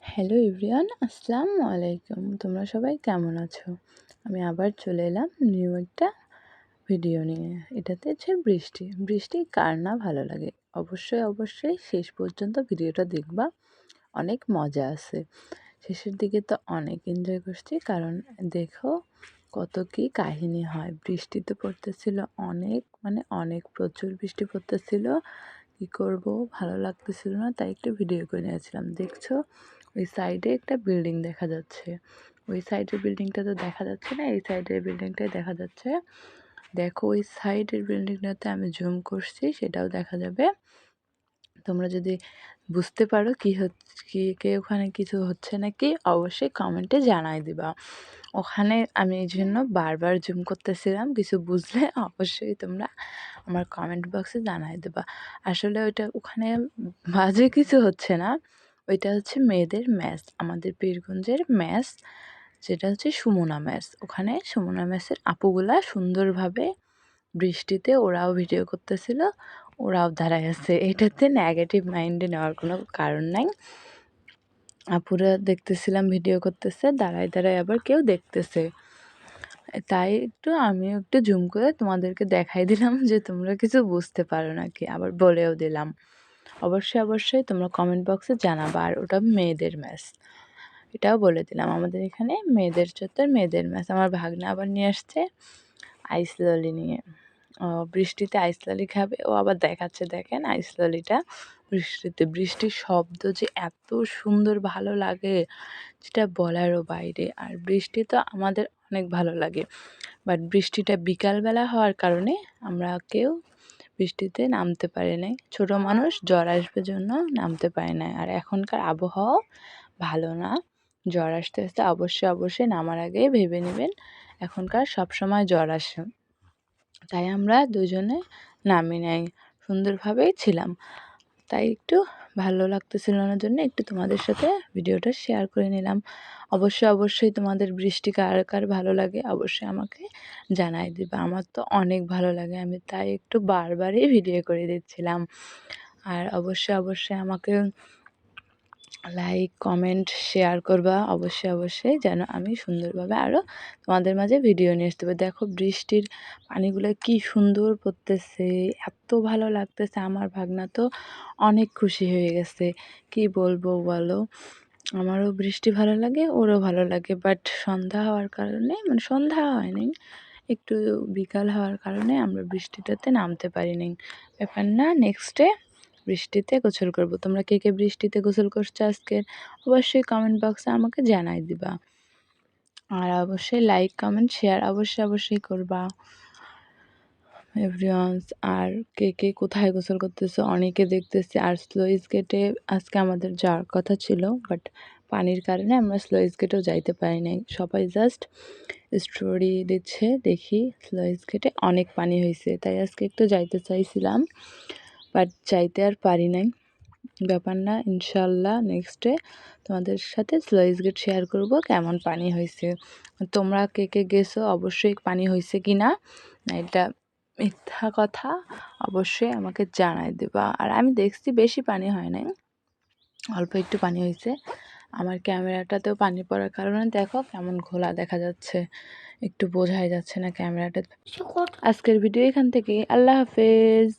Hello everyone, আসসালামু আলাইকুম। তোমরা সবাই কেমন আছো? আমি আবার চলে এলাম নিউ একটা ভিডিও নিয়ে। এটাতে হচ্ছে বৃষ্টি। বৃষ্টি কার না ভালো লাগে? অবশ্যই শেষ পর্যন্ত ভিডিওটা দেখবা, অনেক মজা আছে। শেষের দিকে তো অনেক এনজয় করছি, কারণ দেখো কত কি কাহিনী হয়। বৃষ্টিতে পড়তেছিল অনেক প্রচুর বৃষ্টি পড়তেছিল। কি করব, ভালো লাগতেছিল না, তাই একটু ভিডিও করে নিয়েছিলাম। দেখছো ওই সাইডে একটা বিল্ডিং দেখা যাচ্ছে। ওই সাইডের বিল্ডিংটা তো দেখা যাচ্ছে না, এই সাইডের বিল্ডিংটাই দেখা যাচ্ছে। দেখো ওই সাইডের বিল্ডিংটাতে আমি জুম করছি, সেটাও দেখা যাবে। তোমরা যদি বুঝতে পারো কি হচ্ছে, কি ওখানে কিছু হচ্ছে নাকি, অবশ্যই কমেন্টে জানাই দিবা। ওখানে আমি এই জন্য বারবার জুম করতেছিলাম, কিছু বুঝলে অবশ্যই তোমরা আমার কমেন্ট বক্সে জানাই দেবা। আসলে ওখানে বাজে কিছু হচ্ছে না, ওইটা হচ্ছে মেয়েদের ম্যাচ, আমাদের পীরগঞ্জের ম্যাচ, যেটা হচ্ছে সুমনা ম্যাচ। ওখানে সুমনা ম্যাচের আপুগুলা সুন্দরভাবে বৃষ্টিতে ওরাও ভিডিও করতেছিল, ওরাও দাঁড়ায় আছে। এটাতে নেগেটিভ মাইন্ডে নেওয়ার কোনো কারণ নাই। আপুরা দেখতেছিলাম ভিডিও করতেছে, দাঁড়ায় আবার কেউ দেখতেছে, তাই আমিও একটু জুম করে তোমাদেরকে দেখাই দিলাম যে তোমরা কিছু বুঝতে পারো নাকি, আবার বলেও দিলাম। অবশ্যই তোমরা কমেন্ট বক্সে জানাবা। আর ওটা মেয়েদের ম্যাচ, এটাও বলে দিলাম, আমাদের এখানে মেয়েদের চত্বর, মেয়েদের ম্যাচ। আমার ভাগ্নে আবার নিয়ে আসছে আইস ললি নিয়ে। বৃষ্টিতে আইস ললি খাবে, ও আবার দেখাচ্ছে, দেখেন আইস ললিটা বৃষ্টিতে। বৃষ্টির শব্দ যে এত সুন্দর ভালো লাগে, যেটা বলারও বাইরে। আর বৃষ্টি তো আমাদের অনেক ভালো লাগে, বাট বৃষ্টিটা বিকালবেলা হওয়ার কারণে আমরা কেউ বৃষ্টিতে নামতে পারি নাই। ছোটো মানুষ জ্বর আসবে জন্য নামতে পারে না। আর এখনকার আবহাওয়াও ভালো না, জ্বর আসতে অবশ্যই নামার আগে ভেবে নেবেন। এখনকার সবসময় জ্বর আসে, তাই আমরা দুজনে নামি নাই, সুন্দরভাবেই ছিলাম। তাই একটু ভালো লাগতেছিল না জন্য একটু তোমাদের সাথে ভিডিওটা শেয়ার করে নিলাম। অবশ্যই তোমাদের বৃষ্টি কার ভালো লাগে অবশ্যই আমাকে জানাই দিবা। আমার তো অনেক ভালো লাগে, আমি তাই একটু বারবারই ভিডিও করে দিচ্ছিলাম। আর অবশ্যই আমাকে লাইক কমেন্ট শেয়ার করবা, অবশ্যই যেন আমি সুন্দরভাবে আরও তোমাদের মাঝে ভিডিও নিয়ে আসতে পারি। দেখো বৃষ্টির পানিগুলো কি সুন্দর পড়তেছে, এত ভালো লাগতেছে। আমার ভাগনা তো অনেক খুশি হয়ে গেছে, কি বলবো বলো। আমারও বৃষ্টি ভালো লাগে, ওরও ভালো লাগে, বাট সন্ধ্যা হওয়ার কারণে, সন্ধ্যা হয়নি, একটু বিকাল হওয়ার কারণে আমরা বৃষ্টিটাতে নামতে পারিনি। ব্যাপার না, নেক্সটে বৃষ্টিতে গোসল করব। তোমরা কে বৃষ্টিতে গোসল করছো আজকের, অবশ্যই কমেন্ট বক্সে আমাকে জানাই দিবা। আর অবশ্যই লাইক কমেন্ট শেয়ার অবশ্যই করবা এভরিওয়ানস। আর কে কোথায় গোসল করতেছো, অনেকে দেখতেছি। আর স্লুইস গেটে আজকে আমাদের যাওয়ার কথা ছিল, বাট পানির কারণে আমরা স্লুইস গেটেও যাইতে পারি নাই। সবাই জাস্ট স্টোরি দিচ্ছে, দেখি স্লুইস গেটে অনেক পানি হয়েছে, তাই আজকে একটু যাইতে চাইছিলাম, বাট যাইতে আর পারি নাই। ব্যাপার না, ইনশাল্লাহ নেক্সটে তোমাদের সাথে স্লুইস গেট শেয়ার করব কেমন পানি হয়েছে। তোমরা কে গেছো, অবশ্যই পানি হয়েছে কি না, এটা মিথ্যা কথা, অবশ্যই আমাকে জানাই দেবা। আর আমি দেখছি বেশি পানি হয় নাই, অল্প একটু পানি হয়েছে। আমার ক্যামেরাটাতেও পানি পড়ার কারণে দেখো কেমন ঘোলা দেখা যাচ্ছে, একটু বোঝাই যাচ্ছে না ক্যামেরাটা। আজকের ভিডিও এখান থেকে, আল্লাহ হাফেজ।